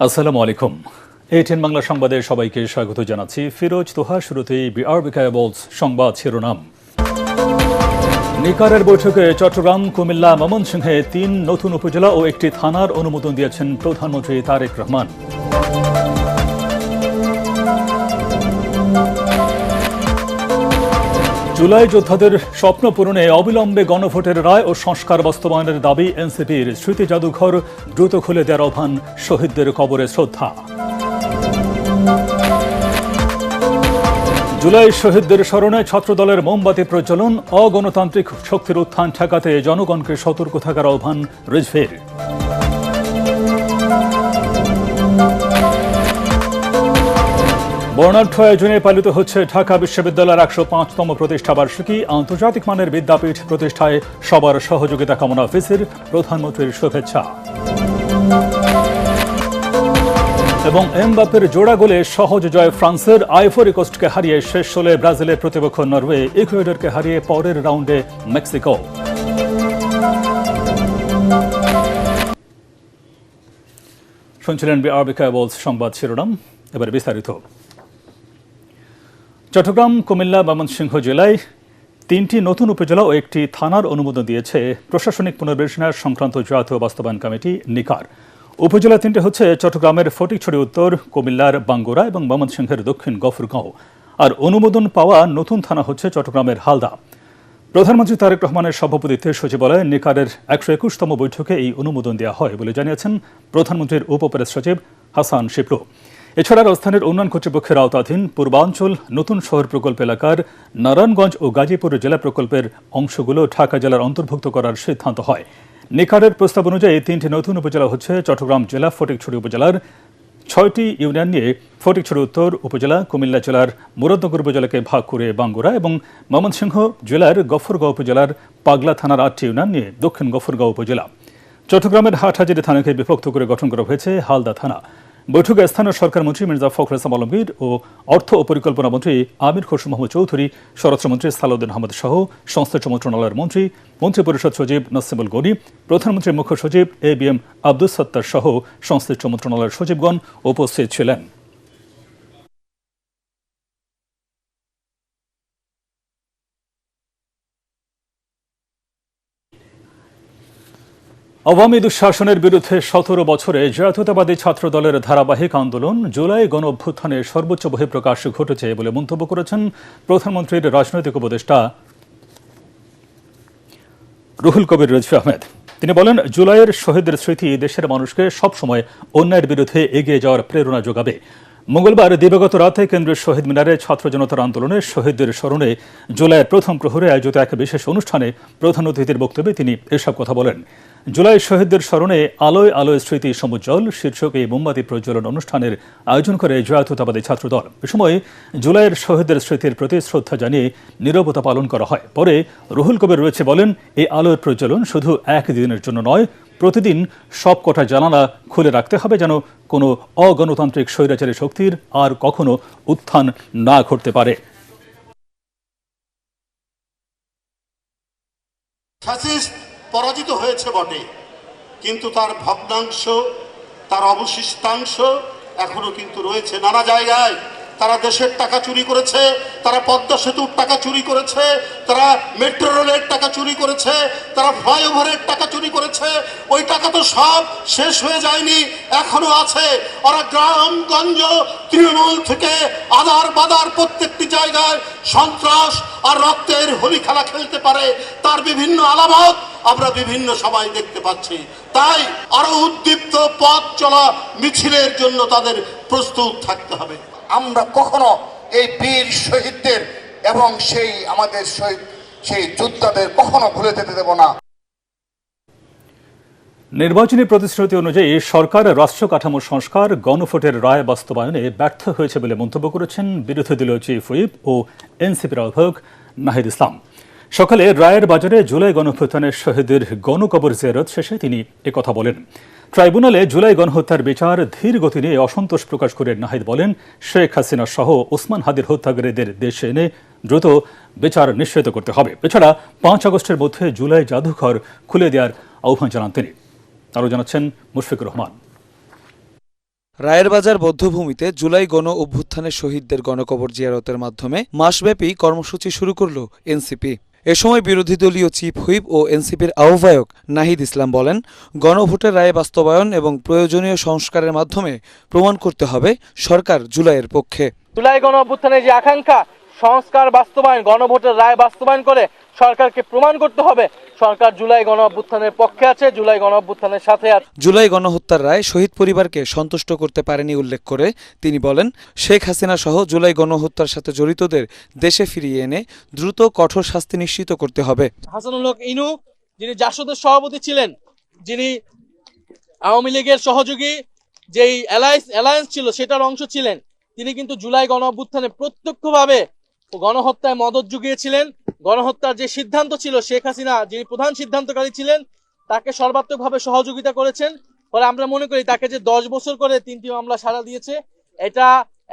আসসালামু আলাইকুম। এটিএন বাংলা সংবাদে সবাইকে স্বাগত জানাচ্ছি। ফিরোজ তোহা। শুরুতেই বিআরবি কেবলস সংবাদ শিরোনাম। নিকারের বৈঠকে চট্টগ্রাম, কুমিল্লা, ময়মনসিংহে ৩ নতুন উপজেলা ও একটি থানার অনুমোদন দিয়েছেন প্রধানমন্ত্রী তারেক রহমান। জুলাই যোদ্ধাদের স্বপ্ন পূরণে অবিলম্বে গণভোটের রায় ও সংস্কার বাস্তবায়নের দাবি এনসিপির। স্মৃতি জাদুঘর দ্রুত খুলে দেওয়ার আহ্বান, শহীদদের কবরে শ্রদ্ধা। জুলাই শহীদদের স্মরণে ছাত্রদলের মোমবাতি প্রজ্বলন, অগণতান্ত্রিক শক্তির উত্থান ঠেকাতে জনগণকে সতর্ক থাকার আহ্বান রিজভির। বর্ণাঢ্য আয়োজনে পালিত হচ্ছে ঢাকা বিশ্ববিদ্যালয়ের ১০৫তম প্রতিষ্ঠা বার্ষিকী। আন্তর্জাতিক মানের বিদ্যাপীঠ প্রতিষ্ঠায় সবার সহযোগিতা কামনা ভিসির, প্রধানমন্ত্রীর শুভেচ্ছা। এবং এমবাপ্পের জোড়া গোলে সহজ জয় ফ্রান্সের। আইভরি কোস্টকে হারিয়ে শেষ ১৬ ব্রাজিলের প্রতিপক্ষ নরওয়ে। ইকুয়েডরকে হারিয়ে পরের রাউন্ডে মেক্সিকো। শুনছিলেন বিআরবি কেবলস সংবাদ শিরোনাম। এবার বিস্তারিত। চট্টগ্রাম, কুমিল্লা, ময়মনসিংহ জেলায় ৩টি নতুন উপজেলা ও একটি থানার অনুমোদন দিয়েছে প্রশাসনিক পুনর্বিবেচনা সংক্রান্ত জাতীয় বাস্তবায়ন কমিটি নিকার। উপজেলা ৩টি হচ্ছে চট্টগ্রামের ফটিকছড়ি উত্তর, কুমিল্লার বাঙ্গুরা এবং ময়মনসিংহের দক্ষিণ গফরগাঁও। আর অনুমোদন পাওয়া নতুন থানা হচ্ছে চট্টগ্রামের হালদা। প্রধানমন্ত্রী তারেক রহমানের সভাপতিত্বে সচিবালয়ে নিকারের ১২১তম বৈঠকে এই অনুমোদন দেওয়া হয় বলে জানিয়েছেন প্রধানমন্ত্রীর উপপ্রেস সচিব হাসান শিপলু। এছাড়া রাজধানীর উন্নয়ন কর্তৃপক্ষের আওতাধীন পূর্বাঞ্চল নতুন শহর প্রকল্প এলাকার নারায়ণগঞ্জ ও গাজীপুর জেলা প্রকল্পের অংশগুলো ঢাকা জেলার অন্তর্ভুক্ত করার সিদ্ধান্ত হয়। নিকারের প্রস্তাব অনুযায়ী ৩টি নতুন উপজেলা হচ্ছে চট্টগ্রাম জেলা ফটিকছড়ি উপজেলার ৬টি ইউনিয়ন নিয়ে ফটিকছড়ি উত্তর উপজেলা, কুমিল্লা জেলার মুরাদনগর উপজেলাকে ভাগ করে বাঙ্গুরা এবং ময়মনসিংহ জেলার গফরগাঁও উপজেলার পাগলা থানার ৮টি ইউনিয়ন নিয়ে দক্ষিণ গফরগাঁও উপজেলা। চট্টগ্রামের হাটহাজারী থানাকে বিভক্ত করে গঠন করা হয়েছে হালদা থানা। বৈঠকে স্থানীয় সরকার মন্ত্রী মির্জা ফখরুল ইসলাম আলমগীর ও অর্থ ও পরিকল্পনা মন্ত্রী আমির খসরু মাহমুদ চৌধুরী, স্বরাষ্ট্রমন্ত্রী সালাউদ্দিন আহমদ সহ সংশ্লিষ্ট মন্ত্রণালয়ের মন্ত্রী, মন্ত্রিপরিষদ সচিব নাসিমুল গনি, প্রধানমন্ত্রীর মুখ্য সচিব ABM আব্দুস সত্তার সহ সংশ্লিষ্ট মন্ত্রণালয়ের সচিবগণ উপস্থিত ছিলেন। আওয়ামী দুঃশাসনের বিরুদ্ধে ১৭ বছরে জাতীয়তাবাদী ছাত্র দলের ধারাবাহিক আন্দোলন জুলাই গণ অভ্যুত্থানে সর্বোচ্চ বহিঃপ্রকাশ ঘটেছে বলে মন্তব্য করেছেন প্রধানমন্ত্রীর রাজনৈতিক উপদেষ্টা রুহুল কবির রিজভী আহমেদ। তিনি বলেন, জুলাইয়ের শহীদের স্মৃতি দেশের মানুষকে সবসময় অন্যায়ের বিরুদ্ধে এগিয়ে যাওয়ার প্রেরণা যোগাবে। মঙ্গলবার দিবাগত রাতে কেন্দ্রীয় শহীদ মিনারে ছাত্র জনতার আন্দোলনে শহীদদের স্মরণে জুলাইয়ের প্রথম প্রহরে আয়োজিত এক বিশেষ অনুষ্ঠানে প্রধান অতিথির বক্তব্যে তিনি এসব কথা বলেন। জুলাই শহীদদের স্মরণে আলোয় আলোয় স্মৃতি সমুজ্জ্বল শীর্ষক এই মোমবাতি প্রজ্বলন অনুষ্ঠানের আয়োজন করে জাতীয়তাবাদী ছাত্রদল। এ সময় জুলাইয়ের শহীদদের স্মৃতির প্রতি শ্রদ্ধা জানিয়ে নীরবতা পালন করা হয়। পরে রুহুল কবির রয়েছে বলেন, এই আলোয় প্রজ্বলন শুধু একদিনের জন্য নয়, প্রতিদিন সব কটা জানালা খুলে রাখতে হবে যেন কোনো অগণতান্ত্রিক স্বৈরাচারী শক্তির আর কখনো উত্থান না ঘটতে পারে। পরাজিত হয়েছে বটে, কিন্তু তার ভগ্নাংশ, তার অবশিষ্টাংশ এখনো কিন্তু রয়েছে নানা জায়গায়। তারা দেশের টাকা চুরি করেছে, তারা পদ্মা সেতুর টাকা চুরি করেছে, তারা মেট্রো রেলের টাকা চুরি করেছে, তারা ফ্লাইওভারের টাকা চুরি করেছে। ওই টাকা তো সব শেষ হয়ে যায়নি, এখনো আছে। ওরা গ্রামগঞ্জ তৃণমূল থেকে আদার বাদার প্রত্যেকটি জায়গায় সন্ত্রাস আর রক্তের হোলি খেলা খেলতে পারে, তার বিভিন্ন আলামত আমরা বিভিন্ন সবাই দেখতে পাচ্ছি। তাই আরো উদ্দীপ্ত পথ চলা মিছিলের জন্য তাদের প্রস্তুত থাকতে হবে। আমরা কখনো এই বীর শহীদদের এবং সেই আমাদের শহীদ সেই যোদ্ধাদের কখনো ভুলে যেতে দেব না। নির্বাচনী প্রতিশ্রুতি অনুযায়ী সরকার রাষ্ট্র কাঠামো সংস্কার, গণভোটের রায় বাস্তবায়নে ব্যর্থ হয়েছে বলে মন্তব্য করেছেন বিরোধী দলীয় চিফ হুইপ ও এনসিপির আহ্বায়ক নাহিদ ইসলাম। সকালে রায়ের বাজারে জুলাই গণঅভ্যুত্থানের শহীদের গণকবর জিয়ারত শেষে তিনি একথা বলেন। ট্রাইব্যুনালে জুলাই গণহত্যার বিচার ধীর গতি নিয়ে অসন্তোষ প্রকাশ করে নাহিদ বলেন, শেখ হাসিনা সহ ওসমান হাদির হত্যাকারীদের দেশে এনে দ্রুত বিচার নিশ্চিত করতে হবে। এছাড়া ৫ আগস্টের মধ্যে জুলাই জাদুঘর খুলে দেওয়ার আহ্বান জানান তিনি। আরও জানাচ্ছেন মুশফিকুর রহমান। রায়ের বাজার বধ্যভূমিতে জুলাই গণ অভ্যুত্থানের শহীদদের গণকবর জিয়ারতের মাধ্যমে মাসব্যাপী কর্মসূচি শুরু করল এনসিপি। এ সময় বিরোধী দলীয় চিফ হুইপ ও এনসিপির আহ্বায়ক নাহিদ ইসলাম বলেন, গণভোটের রায় বাস্তবায়ন এবং প্রয়োজনীয় সংস্কারের মাধ্যমে প্রমাণ করতে হবে সরকার জুলাইয়ের পক্ষে। জুলাই গণ অভ্যুত্থানের যে আকাঙ্ক্ষা, সংস্কার বাস্তবায়ন, গণভোটের রায় বাস্তবায়ন করে সরকারকে প্রমাণ করতে হবে সরকার জুলাই গণ অভ্যুত্থানের পক্ষে আছে, জুলাই গণ অভ্যুত্থানের সাথে আছে। জুলাই গণহত্যার রায় শহীদ পরিবারকে সন্তুষ্ট করতে পারেনি উল্লেখ করে তিনি বলেন, শেখ হাসিনা সহ জুলাই গণহত্যার সাথে জড়িতদের দেশে ফিরিয়ে এনে দ্রুত কঠোর শাস্তি নিশ্চিত করতে হবে। হাসানুল হক ইনু, যিনি জাসদের সভাপতি ছিলেন, যিনি আওয়ামী লীগের সহযোগী যেই অ্যালায়েন্স ছিল সেটার অংশ ছিলেন, তিনি কিন্তু জুলাই গণ অভ্যুত্থানে প্রত্যক্ষভাবে গণহত্যায় মদত জুগিয়েছিলেন। গণহত্যার যে সিদ্ধান্ত ছিল, শেখ হাসিনা যিনি প্রধান সিদ্ধান্তকারী ছিলেন, তাকে সর্বাত্মকভাবে সহযোগিতা করেছেন। ফলে আমরা মনে করি তাকে যে 10 বছর করে 3টি মামলা সাড়া দিয়েছে, এটা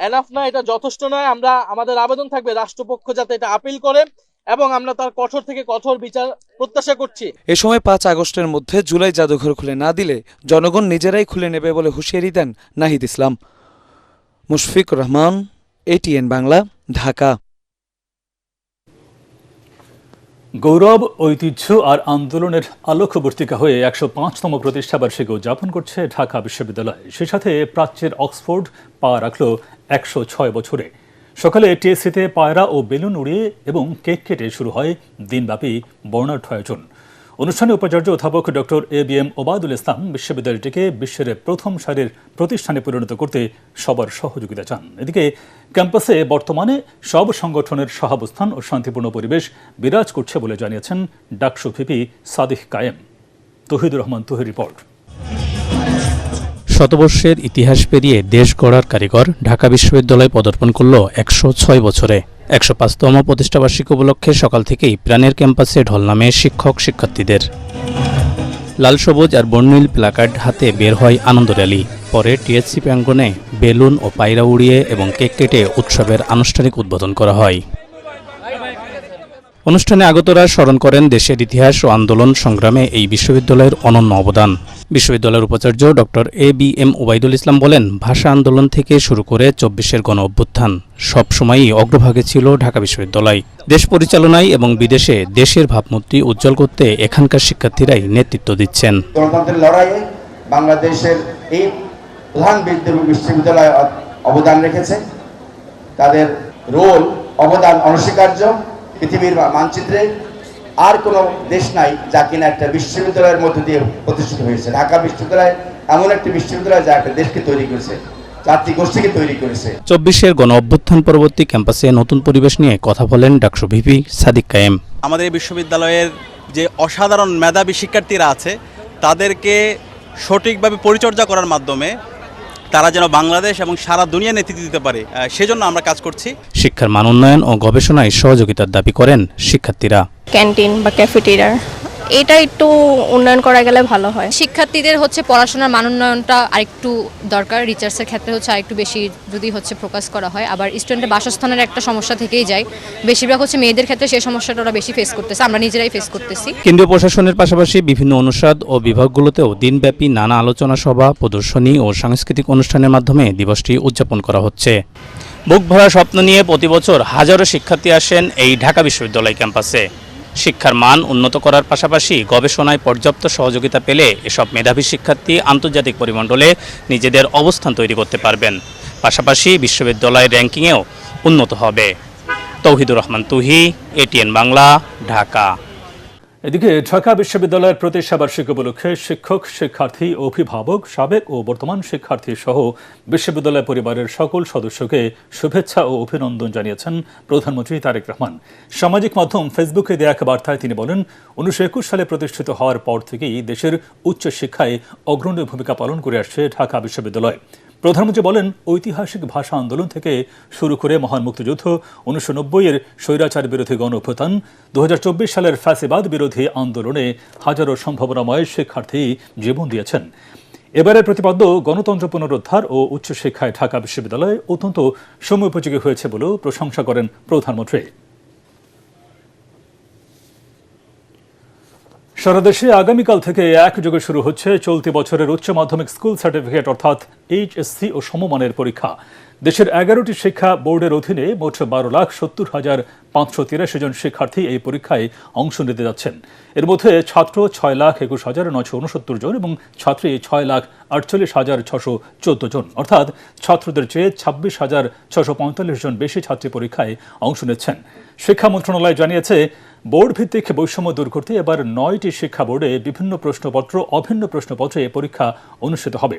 এনাফ নয়, এটা যথেষ্ট নয়। আমাদের আবেদন থাকবে রাষ্ট্রপক্ষ যাতে এটা আপিল করে এবং আমরা তার কঠোর থেকে কঠোর বিচার প্রত্যাশা করছি। এ সময় 5 আগস্টের মধ্যে জুলাই জাদুঘর খুলে না দিলে জনগণ নিজেরাই খুলে নেবে বলে হুঁশিয়ারি দেন নাহিদ ইসলাম। মুশফিকুর রহমান, এটিএন বাংলা, ঢাকা। গৌরব, ঐতিহ্য আর আন্দোলনের আলোকবর্তিকা হয়ে 105তম প্রতিষ্ঠাবার্ষিকী উদযাপন করছে ঢাকা বিশ্ববিদ্যালয়। সে সাথে প্রাচ্যের অক্সফোর্ড পা রাখল 106 বছরে। সকালে টিএসসিতে পায়রা ও বেলুন উড়িয়ে এবং কেক কেটে শুরু হয় দিনব্যাপী বর্ণাঢ্য আয়োজন। অনুষ্ঠানে উপাচার্য অধ্যাপক ডক্টর এবিএম ওবায়দুল ইসলাম বিশ্ববিদ্যালয়টিকে বিশ্বের প্রথম সারির প্রতিষ্ঠানে পরিণত করতে সবার সহযোগিতা চান। এদিকে ক্যাম্পাসে বর্তমানে সব সংগঠনের সহাবস্থান ও শান্তিপূর্ণ পরিবেশ বিরাজ করছে বলে জানিয়েছেন ডাকসু ভিপি সাদিক কায়েম। তৌহিদুর রহমান তুহির রিপোর্ট। শতবর্ষের ইতিহাস পেরিয়ে দেশ গড়ার কারিগর ঢাকা বিশ্ববিদ্যালয় পদার্পণ করল 106 বছরে। 105তম প্রতিষ্ঠাবার্ষিকী উপলক্ষে সকাল থেকেই প্রাণের ক্যাম্পাসে ঢল নামে শিক্ষক শিক্ষার্থীদের। লাল সবুজ আর বর্ণিল প্লাকার্ড হাতে বের হয় আনন্দ র্যালি। পরে টিএসসি প্রাঙ্গণে বেলুন ও পায়রা উড়িয়ে এবং কেক কেটে উৎসবের আনুষ্ঠানিক উদ্বোধন করা হয়। অনুষ্ঠানে আগতরা স্মরণ করেন দেশের ইতিহাস ও আন্দোলন সংগ্রামে এই বিশ্ববিদ্যালয়ের অনন্য অবদান। বিশ্ববিদ্যালয়ের উপাচার্য ডক্টর এবিএম ওবায়দুল ইসলাম বলেন, ভাষা আন্দোলন থেকে শুরু করে 24-এর গণ অভ্যুত্থান সবসময়ই অগ্রভাগে ছিল ঢাকা বিশ্ববিদ্যালয়। দেশ পরিচালনায় এবং বিদেশে দেশের ভাবমূর্তি উজ্জ্বল করতে এখানকার শিক্ষার্থীরাই নেতৃত্ব দিচ্ছেন। গণতন্ত্রের লড়াইয়ে বাংলাদেশের এই প্রধান বিশ্ববিদ্যালয় অবদান রেখেছে। তাদের রোল, অবদান অনস্বীকার্য। পৃথিবীর মানচিত্রে আর কোনো দেশ নাই যা কিনা একটা বিশ্ববিদ্যালয়ের মধ্যে দিয়ে প্রতিষ্ঠিত হয়েছে। ঢাকা বিশ্ববিদ্যালয় এমন একটি বিশ্ববিদ্যালয় যা একটা দেশকে তৈরি করেছে, জাতিগোষ্ঠীকে তৈরি করেছে। 24-এর গণ অভ্যুত্থান পরবর্তী ক্যাম্পাসে নতুন পরিবেশ নিয়ে কথা বলেন ডাকসু ভিপি সাদিক কায়েম। আমাদের এই বিশ্ববিদ্যালয়ের যে অসাধারণ মেধাবী শিক্ষার্থীরা আছে, তাদেরকে সঠিকভাবে পরিচর্যা করার মাধ্যমে তারা যেন বাংলাদেশ এবং সারা দুনিয়া নেতৃত্ব দিতে পারে, সেজন্য আমরা কাজ করছি। শিক্ষার মান উন্নয়ন ও গবেষণায় সহযোগিতার দাবি করেন শিক্ষার্থীরা। ক্যান্টিন বা ক্যাফেটেরিয়া এটা একটু উন্নয়ন করা গেলে ভালো হয়। শিক্ষার্থীদের পড়াশোনার মান উন্নয়নটা আরেকটু দরকার। রিসার্চের ক্ষেত্রে আরেকটু বেশি যদি ফোকাস করা হয়। আবার স্টুডেন্টের বাসস্থানের একটা সমস্যা থেকেই যায়। বেশিরভাগ মেয়েদের ক্ষেত্রে সেই সমস্যাটা ওরা বেশি ফেস করতেছে, আমরা নিজেরাই ফেস করতেছি। কেন্দ্রীয় প্রশাসনের পাশাপাশি বিভিন্ন অনুষদ ও বিভাগগুলোতেও দিনব্যাপী নানা আলোচনা সভা, প্রদর্শনী ও সাংস্কৃতিক অনুষ্ঠানের মাধ্যমে দিবসটি উদযাপন করা হচ্ছে। বুক ভরা স্বপ্ন নিয়ে প্রতি বছর হাজারো শিক্ষার্থী আসেন এই ঢাকা বিশ্ববিদ্যালয় ক্যাম্পাসে। শিক্ষার মান উন্নত করার পাশাপাশি গবেষণায় পর্যাপ্ত সহযোগিতা পেলে এসব মেধাবী শিক্ষার্থী আন্তর্জাতিক পরিমণ্ডলে নিজেদের অবস্থান তৈরি করতে পারবেন। পাশাপাশি বিশ্ববিদ্যালয়ের র্যাঙ্কিংয়েও উন্নত হবে। তৌহিদুর রহমান তুহি, এটিএন বাংলা, ঢাকা। এদিকে ঢাকা বিশ্ববিদ্যালয়ের প্রতিষ্ঠাবার্ষিকী উপলক্ষে শিক্ষক, শিক্ষার্থী, অভিভাবক, সাবেক ও বর্তমান শিক্ষার্থী সহ বিশ্ববিদ্যালয় পরিবারের সকল সদস্যকে শুভেচ্ছা ও অভিনন্দন জানিয়েছেন প্রধানমন্ত্রী তারেক রহমান। সামাজিক মাধ্যম ফেসবুকে দেয়া এক বার্তায় তিনি বলেন, 1921 সালে প্রতিষ্ঠিত হওয়ার পর থেকেই দেশের উচ্চশিক্ষায় অগ্রণী ভূমিকা পালন করে আসছে ঢাকা বিশ্ববিদ্যালয়। প্রধানমন্ত্রী বলেন, ঐতিহাসিক ভাষা আন্দোলন থেকে শুরু করে মহান মুক্তিযুদ্ধ, 1990-এর স্বৈরাচার বিরোধী গণ অভ্যুত্থান, 2024 সালের ফ্যাসিবাদ বিরোধী আন্দোলনে হাজারো সম্ভাবনাময় শিক্ষার্থী জীবন দিয়েছেন। এবারের প্রতিপাদ্য গণতন্ত্র পুনরুদ্ধার ও উচ্চশিক্ষায় ঢাকা বিশ্ববিদ্যালয় অত্যন্ত সময়োপযোগী হয়েছে বলেও প্রশংসা করেন প্রধানমন্ত্রী। সারা দেশে আগামীকাল থেকে একযোগে শুরু হচ্ছে চলতি বছরের উচ্চ মাধ্যমিক স্কুল সার্টিফিকেট অর্থাৎ এইচএসসি ও সমমানের পরীক্ষা। দেশের 11টি শিক্ষা বোর্ডের অধীনে মোট 12,70,583 জন শিক্ষার্থী এই পরীক্ষায় অংশ নিতে যাচ্ছেন। এর মধ্যে ছাত্র 6,21,969 জন এবং ছাত্রী 6,48,614 জন, অর্থাৎ ছাত্রদের চেয়ে 26,645 জন বেশি ছাত্রী পরীক্ষায় অংশ নিচ্ছেন। শিক্ষা মন্ত্রণালয় জানিয়েছে, বোর্ড ভিত্তিক বৈষম্য দূর করতে এবার 9টি শিক্ষা বোর্ডে বিভিন্ন প্রশ্নপত্র, অভিন্ন প্রশ্নপত্রে পরীক্ষা অনুষ্ঠিত হবে।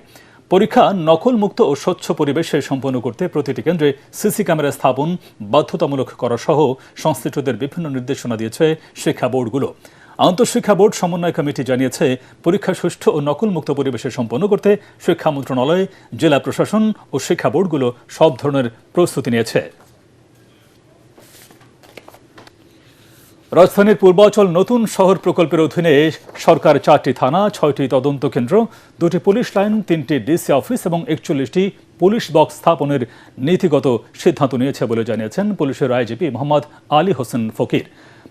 পরীক্ষা নকলমুক্ত ও স্বচ্ছ পরিবেশে সম্পন্ন করতে প্রতিটি কেন্দ্রে সিসি ক্যামেরা স্থাপন বাধ্যতামূলক করা সহ সংশ্লিষ্টদের বিভিন্ন নির্দেশনা দিয়েছে শিক্ষা বোর্ডগুলো। আন্তঃশিক্ষা বোর্ড সমন্বয় কমিটি জানিয়েছে, পরীক্ষা সুষ্ঠু ও নকলমুক্ত পরিবেশে সম্পন্ন করতে শিক্ষা মন্ত্রণালয়, জেলা প্রশাসন ও শিক্ষা বোর্ডগুলো সব ধরনের প্রস্তুতি নিয়েছে। রাজধানীর পূর্বাচল নতুন শহর প্রকল্পের অধীনে সরকার 4টি থানা, 6টি তদন্ত কেন্দ্র, 2টি পুলিশ লাইন, 3টি ডিসি অফিস এবং 41টি পুলিশ বক্স স্থাপনের নীতিগত সিদ্ধান্ত নিয়েছে বলে জানিয়েছেন পুলিশের আইজিপি মোহাম্মদ আলী হোসেন ফকির।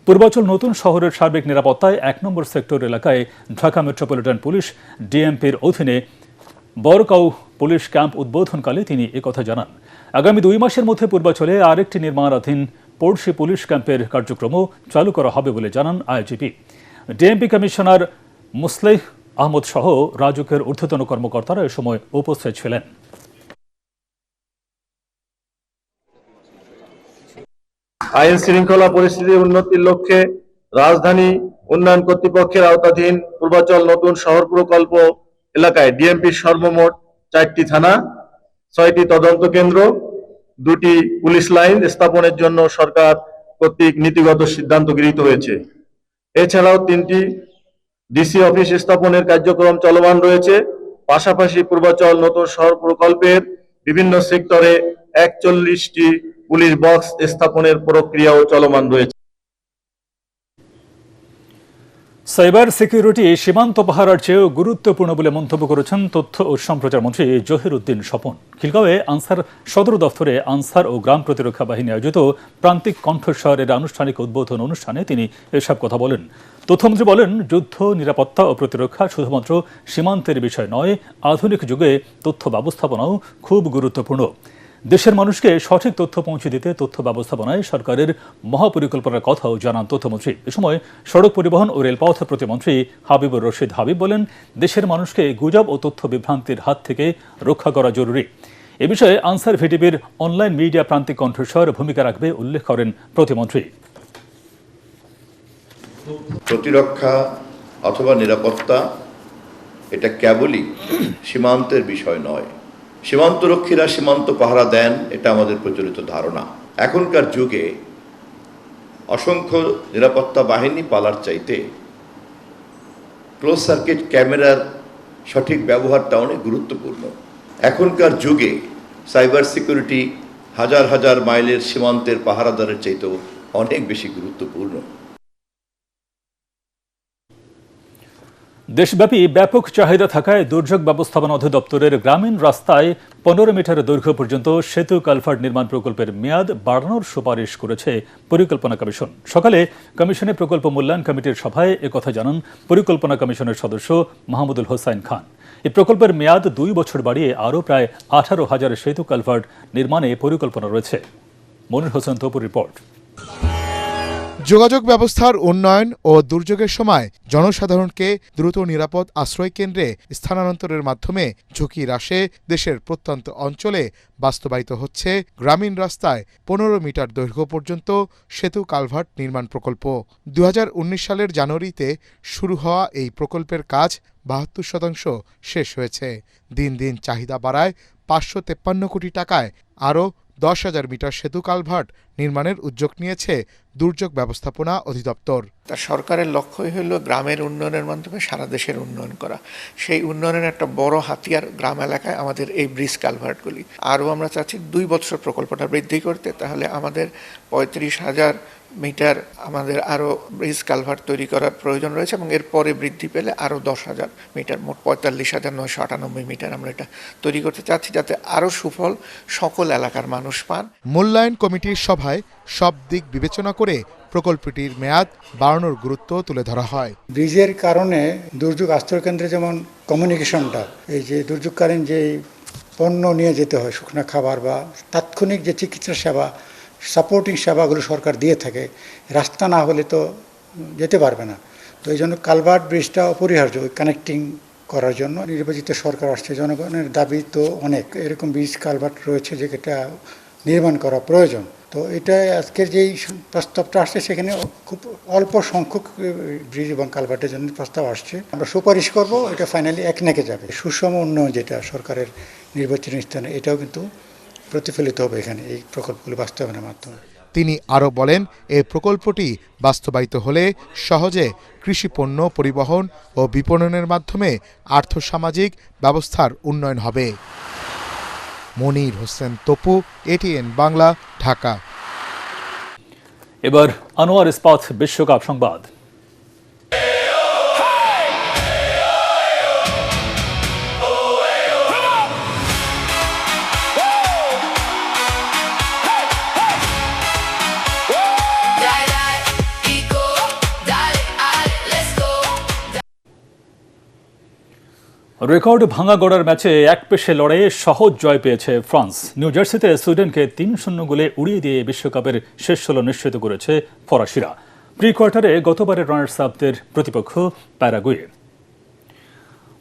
পূর্বাচল নতুন শহরের সার্বিক নিরাপত্তায় 1 নম্বর সেক্টর এলাকায় ঢাকা মেট্রোপলিটন পুলিশ ডিএমপির অধীনে বরকাউ পুলিশ ক্যাম্প উদ্বোধনকালে তিনি একথা জানান। আগামী 2 মাসের মধ্যে পূর্বাচলে আরেকটি নির্মাণাধীন পড়শি পুলিশ ক্যাম্পের কার্যক্রমও চালু করা হবে বলে জানান IGP. DMP commissioner Musleh Ahmed সহ রাজুকের ঊর্ধ্বতন কর্মকর্তারা এ সময় উপস্থিত ছিলেন। আইন শৃঙ্খলা পরিস্থিতির উন্নতির লক্ষ্যে রাজধানী উন্নয়ন কর্তৃপক্ষের আওতাধীন পূর্বাচল নতুন শহর প্রকল্প এলাকায় ডিএমপির সর্বমোট 4টি থানা, 6টি তদন্ত কেন্দ্র, 2টি পুলিশ লাইন স্থাপনের জন্য সরকার কর্তৃক নীতিগত সিদ্ধান্ত গৃহীত হয়েছে। এছাড়াও 3টি ডিসি অফিস স্থাপনের কার্যক্রম চলমান রয়েছে। পাশাপাশি পূর্বাচল নতুন শহর প্রকল্পের বিভিন্ন সেক্টরে 41টি পুলিশ বক্স স্থাপনের প্রক্রিয়াও চলমান রয়েছে। সাইবার সিকিউরিটি সীমান্ত পাহারার চেয়েও গুরুত্বপূর্ণ বলে মন্তব্য করেছেন তথ্য ও সম্প্রচার মন্ত্রী জহিরুদ্দিন স্বপন। খিলগাঁওয়ে আনসার সদর দফতরে আনসার ও গ্রাম প্রতিরক্ষা বাহিনী আয়োজিত প্রান্তিক কণ্ঠস্বরের আনুষ্ঠানিক উদ্বোধন অনুষ্ঠানে তিনি এসব কথা বলেন। তথ্যমন্ত্রী বলেন, যুদ্ধ, নিরাপত্তা ও প্রতিরক্ষা শুধুমাত্র সীমান্তের বিষয় নয়, আধুনিক যুগে তথ্য ব্যবস্থাপনাও খুব গুরুত্বপূর্ণ। দেশের মানুষকে সঠিক তথ্য পৌঁছে দিতে তথ্য ব্যবস্থাপনায় সরকারের মহাপরিকল্পনার কথাও জানান তথ্যমন্ত্রী। এ সময় সড়ক পরিবহন ও রেলপথ প্রতিমন্ত্রী হাবিবুর রশিদ হাবিব বলেন, দেশের মানুষকে গুজব ও তথ্য বিভ্রান্তির হাত থেকে রক্ষা করা জরুরি। এ বিষয়ে আনসার ভিটিভির অনলাইন মিডিয়া প্রান্তিক কণ্ঠস্বর ভূমিকা রাখবে উল্লেখ করেন প্রতিমন্ত্রী। প্রতিরক্ষা অথবা নিরাপত্তা এটা কেবলই সীমান্তের বিষয় নয়। সীমান্তরক্ষীরা সীমান্ত পাহারা দেন, এটা আমাদের প্রচলিত ধারণা। এখনকার যুগে অসংখ্য নিরাপত্তা বাহিনী পালার চাইতে ক্লোজ সার্কিট ক্যামেরার সঠিক ব্যবহারটা অনেক গুরুত্বপূর্ণ। এখনকার যুগে সাইবার সিকিউরিটি হাজার হাজার মাইলের সীমান্তের পাহারাদারের চাইতেও অনেক বেশি গুরুত্বপূর্ণ। দেশব্যাপী ব্যাপক চাহিদা থাকায় দুর্যোগ ব্যবস্থাপনা অধিদপ্তরের গ্রামীণ রাস্তায় 15 মিটার দৈর্ঘ্য পর্যন্ত সেতু কালভার্ট নির্মাণ প্রকল্পের মেয়াদ বাড়ানোর সুপারিশ করেছে পরিকল্পনা কমিশন। সকালে কমিশনের প্রকল্প মূল্যায়ন কমিটির সভায় একথা জানান পরিকল্পনা কমিশনের সদস্য মাহমুদুল হোসাইন খান। এই প্রকল্পের মেয়াদ 2 বছর বাড়িয়ে আরও প্রায় 18,000 সেতু কালভার্ট নির্মাণে পরিকল্পনা রয়েছে। মনির হোসেন তপুর রিপোর্ট। যোগাযোগ ব্যবস্থার উন্নয়ন ও দুর্যোগের সময় জনসাধারণকে দ্রুত নিরাপদ আশ্রয় কেন্দ্রে স্থানান্তরের মাধ্যমে ঝুঁকি হ্রাসে দেশের প্রত্যন্ত অঞ্চলে বাস্তবায়িত হচ্ছে গ্রামীণ রাস্তায় 15 মিটার দৈর্ঘ্য পর্যন্ত সেতু কালভার্ট নির্মাণ প্রকল্প। 2019 সালের জানুয়ারিতে শুরু হওয়া এই প্রকল্পের কাজ 72% শেষ হয়েছে। দিন দিন চাহিদা বাড়ায় 553 কোটি টাকায় আরও 10,000 মিটার সেতু কালভার্ট নির্মাণের উদ্যোগ নিয়েছে দুর্যোগ ব্যবস্থাপনা অধিদপ্তর। সরকারের লক্ষ্যই হলো গ্রামের উন্নয়নের মাধ্যমে সারা দেশের উন্নয়ন করা। সেই উন্নয়নের একটা বড় হাতিয়ার গ্রাম এলাকায় আমাদের এই ব্রিজ কালভার্টগুলি। আরও আমরা চাচ্ছি 2 বছর প্রকল্পটা বৃদ্ধি করতে, তাহলে আমাদের 35,000 মিটার আমাদের আরও ব্রিজ কালভার্ট তৈরি করার প্রয়োজন রয়েছে এবং এরপরে বৃদ্ধি পেলে আরও 10,000 মিটার, মোট 45,998 মিটার আমরা এটা তৈরি করতে চাচ্ছি, যাতে আরও সুফল সকল এলাকার মানুষ পান। মূল্যায়ন কমিটির সভায় সব দিক বিবেচনা করে প্রকল্পটির মেয়াদ বাড়ানোর গুরুত্ব তুলে ধরা হয়। ব্রিজের কারণে দুর্যোগ আশ্রয় কেন্দ্রে যেমন কমিউনিকেশনটা, এই যে দুর্যোগকালীন যে পণ্য নিয়ে যেতে হয়, শুকনো খাবার বা তাৎক্ষণিক যে চিকিৎসা সেবা, সাপোর্টিং সেবাগুলো সরকার দিয়ে থাকে, রাস্তা না হলে তো যেতে পারবে না। তো এই জন্য কালভার্ট ব্রিজটা অপরিহার্য কানেক্টিং করার জন্য। নির্বাচিত সরকার আসছে, জনগণের দাবি তো অনেক, এরকম ব্রিজ কালভার্ট রয়েছে যেটা নির্মাণ করা প্রয়োজন। তো এটা আজকের যেই প্রস্তাবটা আসছে সেখানে খুব অল্প সংখ্যক ব্রিজ এবং কালভার্টের জন্য প্রস্তাব আসছে। আমরা সুপারিশ করব, এটা ফাইনালি একনেকে যাবে। সুষম উন্নয়ন যেটা সরকারের নির্বাচনী স্থানে, এটাও কিন্তু প্রতিফলিত হবে এখানে এই প্রকল্পগুলো বাস্তবায়নের মাধ্যমে। তিনি আরও বলেন, এই প্রকল্পটি বাস্তবায়িত হলে সহজে কৃষিপণ্য পরিবহন ও বিপণনের মাধ্যমে আর্থসামাজিক ব্যবস্থার উন্নয়ন হবে। মনির হোসেন তপু, এটিএন বাংলা, ঢাকা। এবার আনোয়ার ইস্পাত বিশ্বকাপ সংবাদ। রেকর্ড ভাঙা গড়ার ম্যাচে এক পেশে লড়াইয়ে সহজ জয় পেয়েছে ফ্রান্স। নিউ জার্সিতে সুইডেনকে 3-0 গোলে উড়িয়ে দিয়ে বিশ্বকাপের শেষ 16 নিশ্চিত করেছে ফরাসিরা। প্রি কোয়ার্টারে গতবারের রানার্স আপদের প্রতিপক্ষ প্যারাগুয়ে।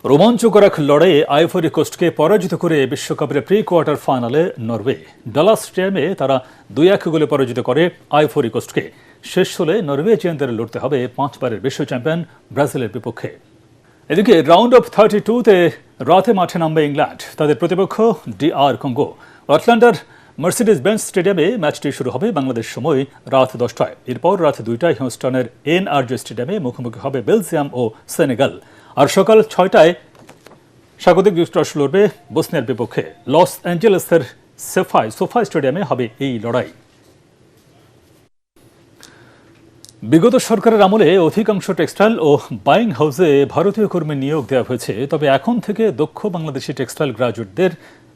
রোমাঞ্চকর এক লড়াইয়ে আইভরি কোস্টকে পরাজিত করে বিশ্বকাপের প্রি কোয়ার্টার ফাইনালে নরওয়ে। ডালাস স্টেডিয়ামে তারা 2-1 গোলে পরাজিত করে আইভরি কোস্টকে। শেষ 16 নরওয়েজিয়ানদের লড়তে হবে 5 বারের বিশ্ব চ্যাম্পিয়ন ব্রাজিলের বিপক্ষে। এদিকে রাউন্ড অফ 32-তে রাতে মাঠে নামবে ইংল্যান্ড। তাদের প্রতিপক্ষ DR কঙ্গো। আটলান্টার মার্সিডিজ বেঞ্চ স্টেডিয়ামে ম্যাচটি শুরু হবে বাংলাদেশ সময় রাত 10টায়। এরপর রাত 2টায় হিউস্টনের NRG স্টেডিয়ামে মুখোমুখি হবে বেলজিয়াম ও সেনেগাল। আর সকাল 6টায় স্বাগতিক যুক্তরাষ্ট্র লড়বে বসনিয়ার বিপক্ষে। লস অ্যাঞ্জেলেসের সোফাই স্টেডিয়ামে হবে এই লড়াই। বিগত সরকারের আমলে অধিকাংশ টেক্সটাইল ও বাইং হাউসে ভারতীয় কর্মী নিয়োগ দেওয়া হয়েছে। তবে এখন থেকে দক্ষ বাংলাদেশি টেক্সটাইল গ্রাজুয়েটদের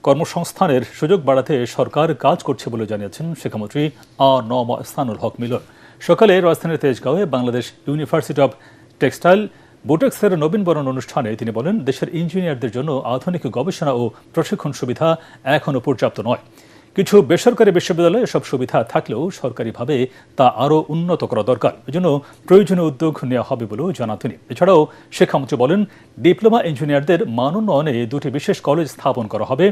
কর্মসংস্থানের সুযোগ বাড়াতে সরকার কাজ করছে বলে জানিয়েছেন শিক্ষামন্ত্রী আ.ন.ম এহসানুল হক মিলন। সকালে রাজধানীর তেজগাঁওয়ে বাংলাদেশ ইউনিভার্সিটি অব টেক্সটাইল বুটেক্সের নবীনবরণ অনুষ্ঠানে তিনি বলেন, দেশের ইঞ্জিনিয়ারদের জন্য আধুনিক গবেষণা ও প্রশিক্ষণ সুবিধা এখনও পর্যাপ্ত নয়। কিছু বেসরকারি বিশ্ববিদ্যালয়ে এসব সুবিধা থাকলেও সরকারিভাবে তা আরও উন্নত করা দরকার। এজন্য প্রয়োজনীয় উদ্যোগ নেওয়া হবে বলেও জানান তিনি। এছাড়াও শিক্ষামন্ত্রী বলেন, ডিপ্লোমা ইঞ্জিনিয়ারদের মান উন্নয়নে 2টি বিশেষ কলেজ স্থাপন করা হবে।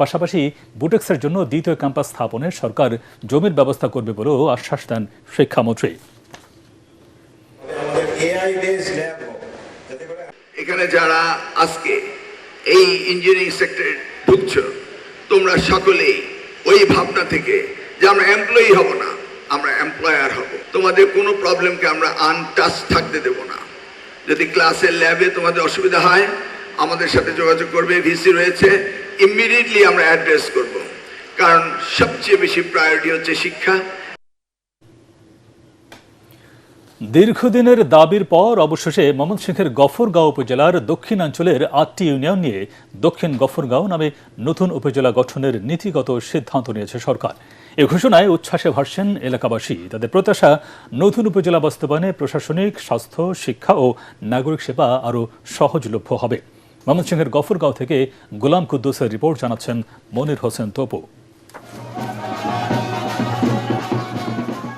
পাশাপাশি বুটেক্সের জন্য দ্বিতীয় ক্যাম্পাস স্থাপনে সরকার জমির ব্যবস্থা করবে বলেও আশ্বাস দেন শিক্ষামন্ত্রী। এখানে যারা আজকে এই ইঞ্জিনিয়ারিং সেক্টরে ঢুকছো, তোমরা সকলেই ওই ভাবনা থেকে যে আমরা এমপ্লয়ি হব না, আমরা এমপ্লয়ার হব। তোমাদের কোনো প্রবলেমকে আমরা আনটাচ থাকতে দেব না। যদি ক্লাসের ল্যাবে তোমাদের অসুবিধা হয়, আমাদের সাথে যোগাযোগ করবে, ভিসি রয়েছে, ইমিডিয়েটলি আমরা অ্যাড্রেস করব। কারণ সবচেয়ে বেশি প্রায়োরিটি হচ্ছে শিক্ষা। দীর্ঘদিনের দাবির পর অবশেষে ময়মনসিংহের গফরগাঁও উপজেলার দক্ষিণাঞ্চলের 8টি ইউনিয়ন নিয়ে দক্ষিণ গফরগাঁও নামে নতুন উপজেলা গঠনের নীতিগত সিদ্ধান্ত নিয়েছে সরকার। এ ঘোষণায় উচ্ছ্বাসে ভাসছেন এলাকাবাসী। তাদের প্রত্যাশা, নতুন উপজেলা বাস্তবায়নে প্রশাসনিক, স্বাস্থ্য, শিক্ষা ও নাগরিক সেবা আরও সহজলভ্য হবে। ময়মনসিংহের গফরগাঁও থেকে গোলাম কুদ্দুসের রিপোর্ট জানাচ্ছেন মনির হোসেন তপু।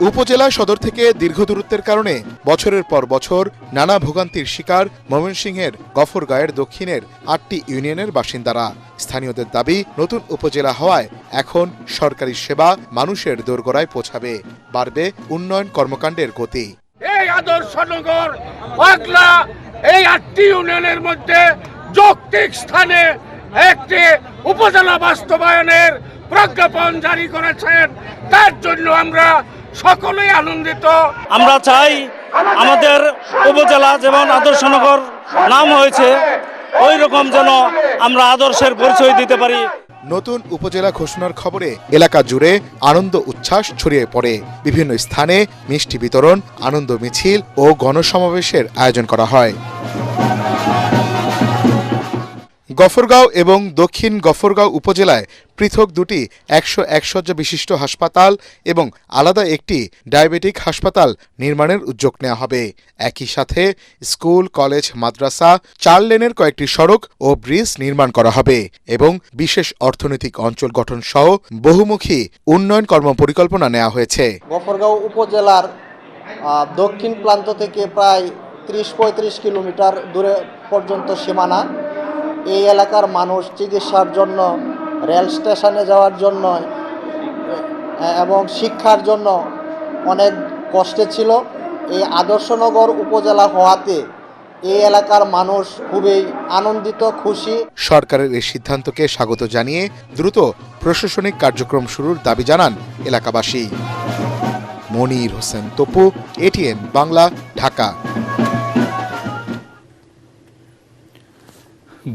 উপজেলা সদর থেকে দীর্ঘ দূরত্বের কারণে বছরের পর বছর নানা ভোগান্তির শিকার ময়মনসিংহের গফরগাঁওয়ের দক্ষিণের 8টি ইউনিয়নের বাসিন্দারা। স্থানীয়দের দাবি, নতুন উপজেলা হওয়ায় এখন সরকারি সেবা মানুষের দোরগোড়ায় পৌঁছাবে, বাড়বে উন্নয়ন কর্মকাণ্ডের গতি। এই আদর্শনগর পাগলা এই 8টি ইউনিয়নের মধ্যে যৌক্তিক স্থানে একটি উপজেলা বাস্তবায়নের প্রজ্ঞাপন জারি করেছেন। তার জন্য আমরা সকলেই আনন্দিত। আমরা চাই আমাদের উপজেলা যেমন আদর্শনগর নাম হয়েছে, ওই রকম যেন আমরা আদর্শের পরিচয় দিতে পারি। নতুন উপজেলা ঘোষণার খবরে এলাকা জুড়ে আনন্দ উচ্ছ্বাস ছড়িয়ে পড়ে। বিভিন্ন স্থানে মিষ্টি বিতরণ, আনন্দ মিছিল ও গণসমাবেশের আয়োজন করা হয়। গফরগাঁও এবং দক্ষিণ গফরগাঁও উপজেলায় পৃথক দুটি 101 শয্যা বিশিষ্ট হাসপাতাল এবং আলাদা একটি ডায়াবেটিক হাসপাতাল নির্মাণের উদ্যোগ নেওয়া হবে। একই সাথে স্কুল, কলেজ, মাদ্রাসা, 4 লেনের কয়েকটি সড়ক ও ব্রিজ নির্মাণ করা হবে এবং বিশেষ অর্থনৈতিক অঞ্চল গঠন সহ বহুমুখী উন্নয়ন কর্মপরিকল্পনা নেওয়া হয়েছে। গফরগাঁও উপজেলার দক্ষিণ প্রান্ত থেকে প্রায় 30-35 কিলোমিটার দূরে পর্যন্ত সীমানা। এই এলাকার মানুষ চিকিৎসার জন্য, রেল স্টেশনে যাওয়ার জন্য এবং শিক্ষার জন্য অনেক কষ্টে ছিল। এই আদর্শনগর উপজেলা হওয়াতে এই এলাকার মানুষ খুবই আনন্দিত, খুশি। সরকারের এই সিদ্ধান্তকে স্বাগত জানিয়ে দ্রুত প্রশাসনিক কার্যক্রম শুরুর দাবি জানান এলাকাবাসী। মনির হোসেন তপু, এটিএন বাংলা, ঢাকা।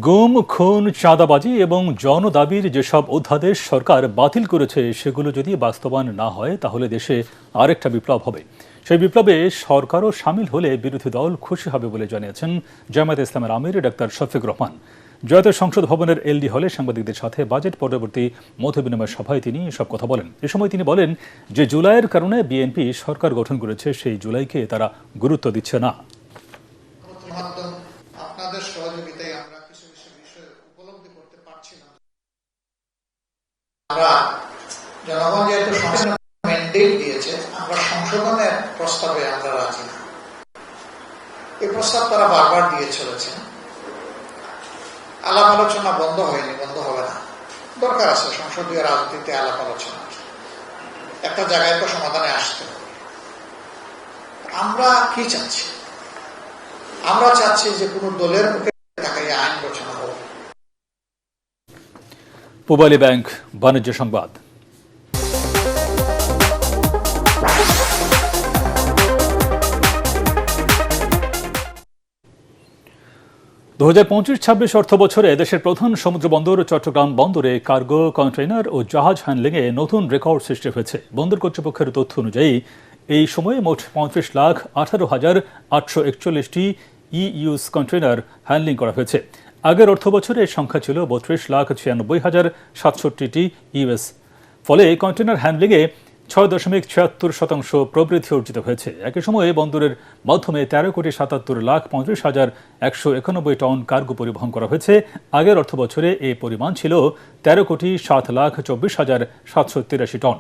গুম, খুন, চাঁদাবাজি এবং জনদাবির যেসব অধ্যাদেশ সরকার বাতিল করেছে সেগুলো যদি বাস্তবায়ন না হয় তাহলে দেশে আরেকটা বিপ্লব হবে। সেই বিপ্লবে সরকারও সামিল হলে বিরোধী দল খুশি হবে বলে জানিয়েছেন জামায়াতে ইসলামের আমির ডাক্তার শফিক রহমান। জাতীয় সংসদ ভবনের এলডি হলে সাংবাদিকদের সাথে বাজেট পরবর্তী মতবিনিময় সভায় তিনি এসব কথা বলেন। এ সময় তিনি বলেন যে জুলাইয়ের কারণে বিএনপি সরকার গঠন করেছে, সেই জুলাইকে তারা গুরুত্ব দিচ্ছে না। আপনাদের সহযোগিতায় আমরা কিছু কিছু বিষয় উপলব্ধি করতে পারছি না। আমরা জনগণ যেহেতু ম্যান্ডেট দিয়েছে, আমরা সংশোধনের প্রস্তাবে আমরা রাজি না। এই প্রস্তাব তারা বারবার দিয়ে চলেছে। আলাপ আলোচনা বন্ধ হয়নি, বন্ধ হবে না। দরকার আছে সংসদীয় রাজনীতিতে আলাপ আলোচনা, একটা জায়গায় তো সমাধানে আসতে হবে। আমরা কি চাচ্ছি? আমরা চাচ্ছি যে কোনো দলের মুখে ঢাকায় আইন রচনা হোক। পূবালী ব্যাংক বাণিজ্য সংবাদ। দু 2025-26 অর্থ বছরে দেশের প্রধান সমুদ্র বন্দর চট্টগ্রাম বন্দরে কার্গো, কন্টেইনার ও জাহাজ হ্যান্ডলিংয়ে নতুন রেকর্ড সৃষ্টি হয়েছে। বন্দর কর্তৃপক্ষের তথ্য অনুযায়ী এই সময়ে মোট 35,18,841টি ইউজ কন্টেইনার হ্যান্ডলিং করা হয়েছে। আগের অর্থ বছরে এর সংখ্যা ছিল 32,96,067টি ইউএস। ফলে কন্টেইনার হ্যান্ডলিংয়ে 6.76% প্রবৃদ্ধি অর্জিত হয়েছে। একই সময়ে বন্দরের মাধ্যমে 13,77,35,191 টন কার্গো পরিবহন করা হয়েছে। আগের অর্থ বছরে এই পরিমাণ ছিল 13,07,24,783 টন।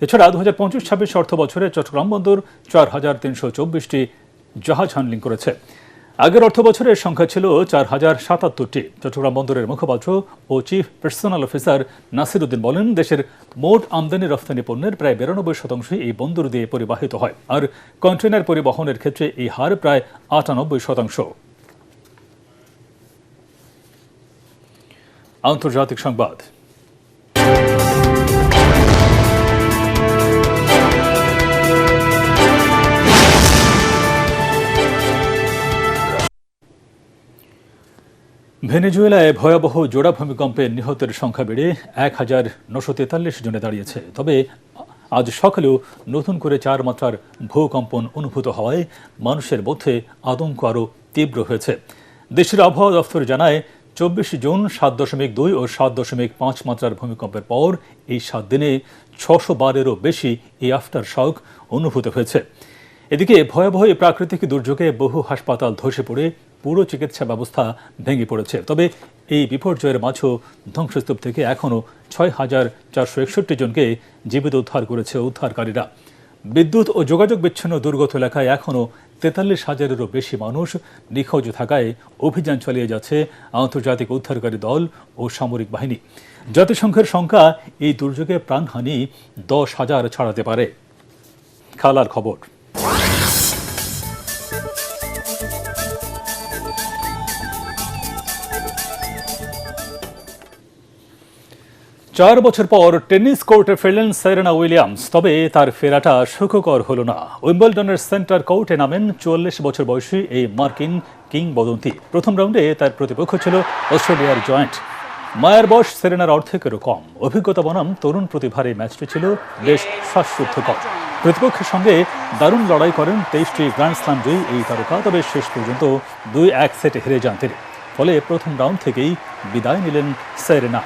এছাড়া 2025-26 অর্থ বছরে চট্টগ্রাম বন্দর 4,324টি জাহাজ হ্যান্ডলিং করেছে। আগের অর্থ বছরের সংখ্যা ছিল 4,077টি। চট্টগ্রাম বন্দরের মুখপাত্র ও chief personnel officer Nasir Uddin বলেন, দেশের মোট আমদানি রফতানি পণ্যের প্রায় 92% এই বন্দর দিয়ে পরিবাহিত হয়, আর কন্টেইনার পরিবহনের ক্ষেত্রে এই হার প্রায় 98%। আন্তর্জাতিক সংবাদ। ভেনেজুয়েলায় ভয়াবহ জোড়া ভূমিকম্পে নিহতের সংখ্যা বেড়ে 1,943 জনে দাঁড়িয়েছে। তবে আজ সকালেও নতুন করে 4 মাত্রার ভূকম্পন অনুভূত হওয়ায় মানুষের মধ্যে আতঙ্ক আরও তীব্র হয়েছে। দেশের আবহাওয়া দফতর জানায় 24 জুন 7.2 ও 7.5 মাত্রার ভূমিকম্পের পর এই 7 দিনে 600বারেরও বেশি এই আফটার শক অনুভূত হয়েছে। এদিকে ভয়াবহ এই প্রাকৃতিক দুর্যোগে বহু হাসপাতাল ধসে পড়ে পুরো চিকিৎসা ব্যবস্থা ভেঙে পড়েছে। তবে এই বিপর্যয়ের মাঝেও ধ্বংসস্তূপ থেকে এখনও 6,461 জনকে জীবিত উদ্ধার করেছে উদ্ধারকারীরা। বিদ্যুৎ ও যোগাযোগ বিচ্ছিন্ন দুর্গত এলাকায় এখনও 43,000-এরও বেশি মানুষ নিখোঁজ থাকায় অভিযান চালিয়ে যাচ্ছে আন্তর্জাতিক উদ্ধারকারী দল ও সামরিক বাহিনী। জাতিসংঘের সংখ্যা এই দুর্যোগে প্রাণহানি 10,000 ছাড়াতে পারে। খেলার খবর। চার বছর পর টেনিস কোর্টে ফিরলেন সেরেনা উইলিয়ামস। তবে তার ফেরাটা সুখকর হলো না। উইম্বলডনের সেন্টার কোর্টে নামেন 44 বছর বয়সী এই মার্কিন কিংবদন্তি। প্রথম রাউন্ডে তার প্রতিপক্ষ ছিল অস্ট্রেলিয়ার জয়েন্ট। মায়ের বয়স সেরেনার অর্ধেকেরও কম। অভিজ্ঞতা বনাম তরুণ প্রতিভার এই ম্যাচটি ছিল বেশ শ্বাসরুদ্ধকর। প্রতিপক্ষের সঙ্গে দারুণ লড়াই করেন 23টি গ্র্যান্ড স্ল্যাম জয়ী এই তারকা। তবে শেষ পর্যন্ত 2-1 সেটে হেরে যান তিনি। ফলে প্রথম রাউন্ড থেকেই বিদায় নিলেন সেরেনা।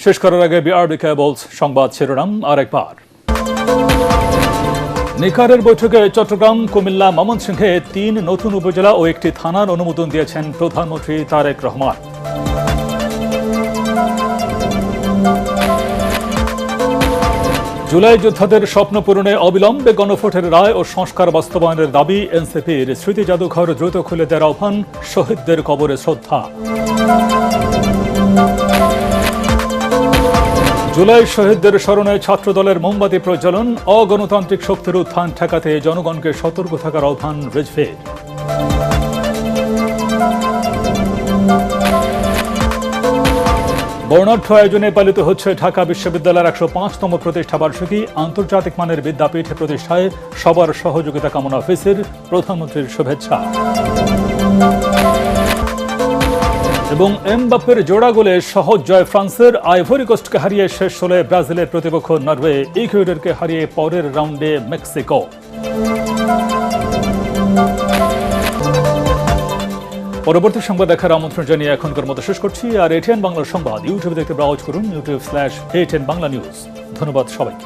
শেষ করার আগে বিআরবি কেবলস সংবাদ শিরোনাম আরেকবার। নিকারের বৈঠকে চট্টগ্রাম, কুমিল্লা, ময়মনসিংহে 3 নতুন উপজেলা ও 1টি থানার অনুমোদন দিয়েছেন প্রধানমন্ত্রী তারেক রহমান। জুলাই যোদ্ধাদের স্বপ্ন পূরণে অবিলম্বে গণভোটের রায় ও সংস্কার বাস্তবায়নের দাবি এনসিপির। স্মৃতি জাদুঘর দ্রুত খুলে দেওয়ার আহ্বান, শহীদদের কবরে শ্রদ্ধা। জুলাই শহীদদের স্মরণে ছাত্রদলের মোমবাতি প্রজ্বলন, অগণতান্ত্রিক শক্তির উত্থান ঠেকাতে জনগণকে সতর্ক থাকার আহ্বান রিজভির। বর্ণাঢ্য আয়োজনে পালিত হচ্ছে ঢাকা বিশ্ববিদ্যালয়ের 105তম প্রতিষ্ঠা বার্ষিকী। আন্তর্জাতিক মানের বিদ্যাপীঠ প্রতিষ্ঠায় সবার সহযোগিতা কামনা অফিসের, প্রধানমন্ত্রীর শুভেচ্ছা। এবং এমবাপ্পের জোড়া গোলে সহজ জয় ফ্রান্সের। আইভরি কোস্টকে হারিয়ে শেষ হলে ব্রাজিলের প্রতিপক্ষ নরওয়ে, ইকুয়েডরকে হারিয়ে পরের রাউন্ডে মেক্সিকো। পরবর্তী সংবাদ দেখার আমন্ত্রণ জানিয়ে এখনকার মতো শেষ করছি। আর এটিএন বাংলার সংবাদ ইউটিউবে দেখতে ব্রাউজ করুন, youtube/ATN বাংলা নিউজ। ধন্যবাদ সবাইকে।